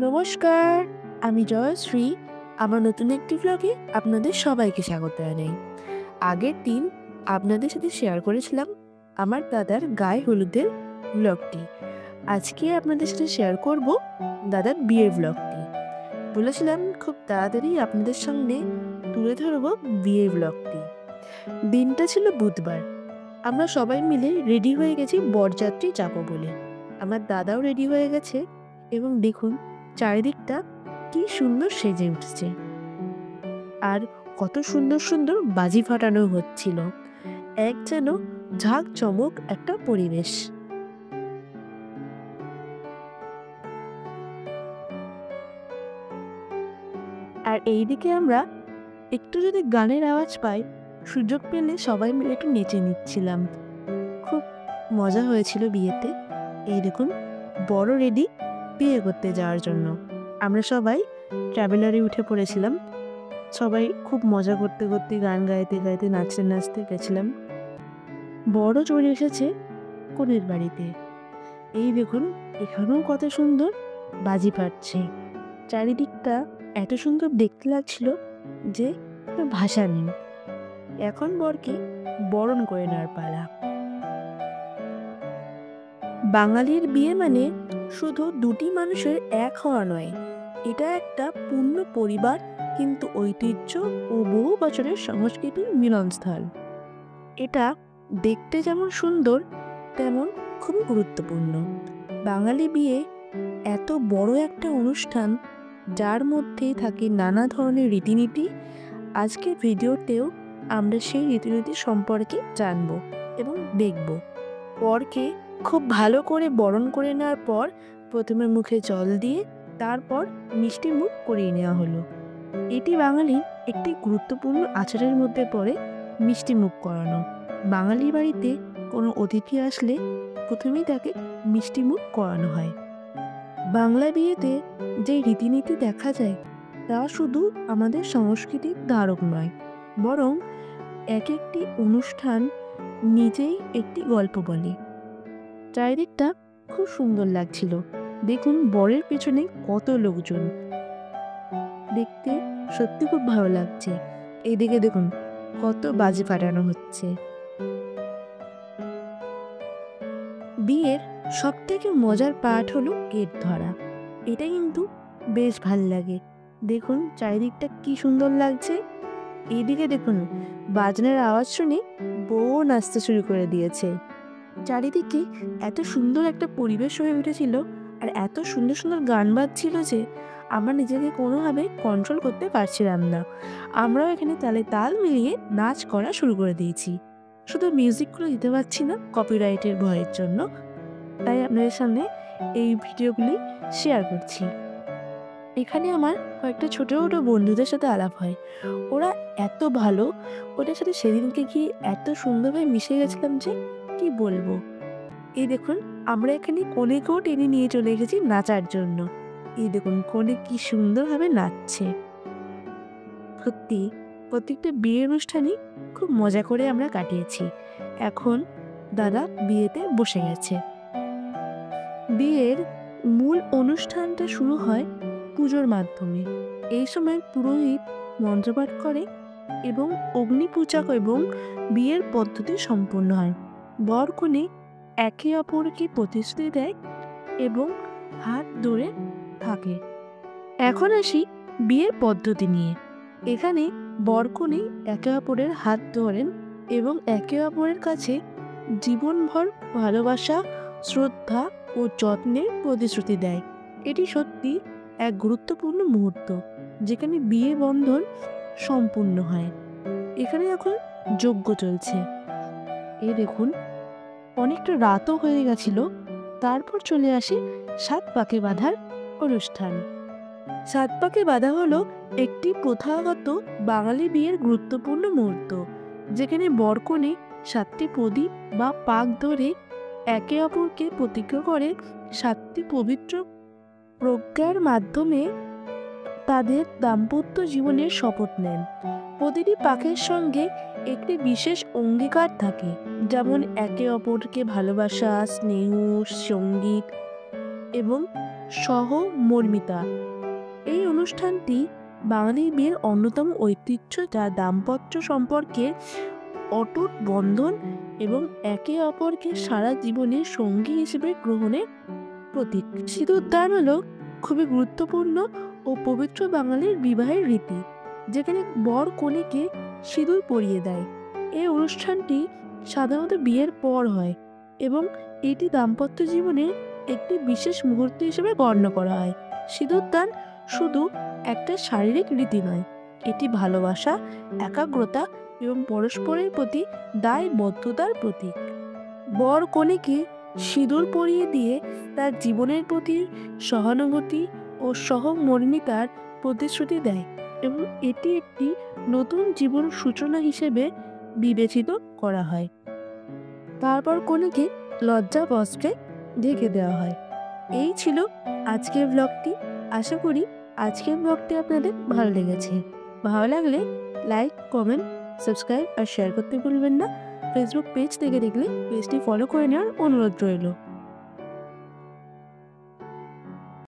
নমস্কার, আমি জয়শ্রী। আমার নতুন একটি ভ্লগে আপনাদের সবাইকে স্বাগত জানাই। আগের দিন আপনাদের সাথে শেয়ার করেছিলাম আমার দাদার গায়ে হলুদের ভ্লগটি। আজকে আপনাদের সাথে শেয়ার করব দাদার বিয়ের ভ্লগটি। বলেছিলাম খুব তাড়াতাড়ি আপনাদের সামনে তুলে ধরব বিয়ের ভ্লগটি। দিনটা ছিল বুধবার। আমরা সবাই মিলে রেডি হয়ে গেছি বরযাত্রী যাবো বলে। আমার দাদাও রেডি হয়ে গেছে এবং দেখুন চারিদিকটা কি সুন্দর সেজে উঠছে, আর কত সুন্দর সুন্দর বাজি ফাটানো হচ্ছিল। এক যেন ঝাঁক চমক একটা পরিবেশ। আর এইদিকে আমরা একটু যদি গানের আওয়াজ পাই, সুযোগ পেলে সবাই মিলে একটু নেচে নিচ্ছিলাম। খুব মজা হয়েছিল বিয়েতে। এই দেখুন বড় রেডি বিয়ে করতে যাওয়ার জন্য। আমরা সবাই ট্রাভেলারে উঠে পড়েছিলাম। সবাই খুব মজা করতে করতে, গান গাইতে গাইতে, নাচতে নাচতে গেছিলাম। বড় চলে এসেছে কনের বাড়িতে। এই দেখুন এখানেও কত সুন্দর বাজি ফাটছে। চারিদিকটা এত সুন্দর দেখতে লাগছিল যে কোনো ভাষা নেই। এখন বরকে বরণ করে নেওয়ার পালা। বাঙালির বিয়ে মানে শুধু দুটি মানুষের এক হওয়া নয়, এটা একটা পূর্ণ পরিবার, কিন্তু ঐতিহ্য ও বহু বছরের সংস্কৃতির মিলনস্থল। এটা দেখতে যেমন সুন্দর, তেমন খুবই গুরুত্বপূর্ণ। বাঙালি বিয়ে এত বড় একটা অনুষ্ঠান, যার মধ্যে থাকে নানা ধরনের রীতিনীতি। আজকের ভিডিওতেও আমরা সেই রীতিনীতি সম্পর্কে জানব এবং দেখব। বরকে খুব ভালো করে বরণ করে নেওয়ার পর প্রথমে মুখে জল দিয়ে তারপর মিষ্টি মুখ করিয়ে নেওয়া হলো। এটি বাঙালির একটি গুরুত্বপূর্ণ আচারের মধ্যে পড়ে মিষ্টি মুখ করানো। বাঙালি বাড়িতে কোনো অতিথি আসলে প্রথমেই তাকে মিষ্টি মুখ করানো হয়। বাংলা বিয়েতে যে রীতিনীতি দেখা যায় তা শুধু আমাদের সংস্কৃতির ধারক নয়, বরং এক একটি অনুষ্ঠান নিজেই একটি গল্প বলে। চারিদিকটা খুব সুন্দর লাগছিল। দেখুন বরের পেছনে কত লোকজন, দেখতে সত্যি খুব ভালো লাগছে। এইদিকে দেখুন কত বাজি ফাটানো হচ্ছে। বিয়ের সব থেকে মজার পার্ট হলো গেট ধরা। এটা কিন্তু বেশ ভাল লাগে। দেখুন চারিদিকটা কি সুন্দর লাগছে। এইদিকে দেখুন বাজনার আওয়াজ শুনে বউ নাচতে শুরু করে দিয়েছে। চারিদিকে এত সুন্দর একটা পরিবেশ হয়ে উঠেছিল, আর এত সুন্দর সুন্দর গান বাজছিল যে আমরা নিজেকে কোনোভাবে কন্ট্রোল করতে পারছিলাম না। আমরাও এখানে তালে তাল মিলিয়ে নাচ করা শুরু করে দিয়েছি। শুধু মিউজিকগুলো দিতে পারছি না কপিরাইটের ভয়ের জন্য, তাই আপনাদের সামনে এই ভিডিওগুলি শেয়ার করছি। এখানে আমার কয়েকটা ছোটো ছোটো বন্ধুদের সাথে আলাপ হয়। ওরা এত ভালো, ওদের সাথে সেদিনকে গিয়ে এত সুন্দরভাবে মিশে গেছিলাম যে কি বলবো। এই দেখুন আমরা এখানে কনেকেও টেনে নিয়ে চলে এসেছি নাচার জন্য। এই দেখুন কনে কি সুন্দরভাবে নাচছে। সত্যি প্রত্যেকটা বিয়ের অনুষ্ঠানই খুব মজা করে আমরা কাটিয়েছি। এখন দাদা বিয়েতে বসে গেছে। বিয়ের মূল অনুষ্ঠানটা শুরু হয় পুজোর মাধ্যমে। এই সময় পুরোহিত মন্ত্রপাঠ করে এবং অগ্নি পূজা এবং বিয়ের পদ্ধতি সম্পূর্ণ হয়। বর কনে একে অপরকে প্রতিশ্রুতি দেয় এবং হাত ধরে থাকে। এখন আসি বিয়ের পদ্ধতি নিয়ে। এখানে বর কনে একে অপরের হাত ধরেন এবং একে অপরের কাছে জীবনভর ভালোবাসা, শ্রদ্ধা ও যত্নের প্রতিশ্রুতি দেয়। এটি সত্যি এক গুরুত্বপূর্ণ মুহূর্ত, যেখানে বিয়ে বন্ধন সম্পূর্ণ হয়। এখানে এখন যজ্ঞ চলছে। এই দেখুন অনেকটা রাতও হয়ে গেছিল। তারপর চলে আসে সাত পাকে বাঁধার অনুষ্ঠান। সাত পাকে বাঁধা হলো একটি প্রথাগত বাঙালি বিয়ের গুরুত্বপূর্ণ মুহূর্ত, যেখানে বর কনে 7টি প্রদীপ বা পাক ধরে একে অপরকে প্রতিজ্ঞা করে 7টি পবিত্র প্রজ্ঞার মাধ্যমে তাদের দাম্পত্য জীবনের শপথ নেন। প্রতিটি পাকের সঙ্গে একটি বিশেষ অঙ্গীকার থাকে, যেমন একে অপরকে ভালোবাসা, স্নেহ, সঙ্গীত এবং সহমর্মিতা। এই অনুষ্ঠানটি বাঙালি বিয়ের অন্যতম ঐতিহ্য, যা দাম্পত্য সম্পর্কের অটুট বন্ধন এবং একে অপরকে সারা জীবনের সঙ্গী হিসেবে গ্রহণের প্রতীক। সিঁদুরদান হলো খুবই গুরুত্বপূর্ণ ও পবিত্র বাঙালির বিবাহের রীতি, যেখানে বর কনেকে সিঁদুর পরিয়ে দেয়। এই অনুষ্ঠানটি সাধারণত বিয়ের পর হয় এবং এটি দাম্পত্য জীবনের একটি বিশেষ মুহূর্ত হিসেবে গণ্য করা হয়। সিঁদুরদান শুধু একটা শারীরিক রীতি নয়, এটি ভালোবাসা, একাগ্রতা এবং পরস্পরের প্রতি দায়বদ্ধতার প্রতীক। বর কনেকে সিঁদুর পরিয়ে দিয়ে তার জীবনের প্রতি সহানুভূতি ও সহমর্মিতার প্রতিশ্রুতি দেয় এবং এটি একটি নতুন জীবন সূচনা হিসেবে বিবেচিত করা হয়। তারপর কনেকে লজ্জা বস্ত্রে ঢেকে দেওয়া হয়। এই ছিল আজকের ব্লগটি। আশা করি আজকের ব্লগটি আপনাদের ভালো লেগেছে। ভালো লাগলে লাইক, কমেন্ট, সাবস্ক্রাইব আর শেয়ার করতে ভুলবেন না। ফেসবুক পেজ থেকে দেখলে পেজটি ফলো করে নেওয়ার অনুরোধ রইল।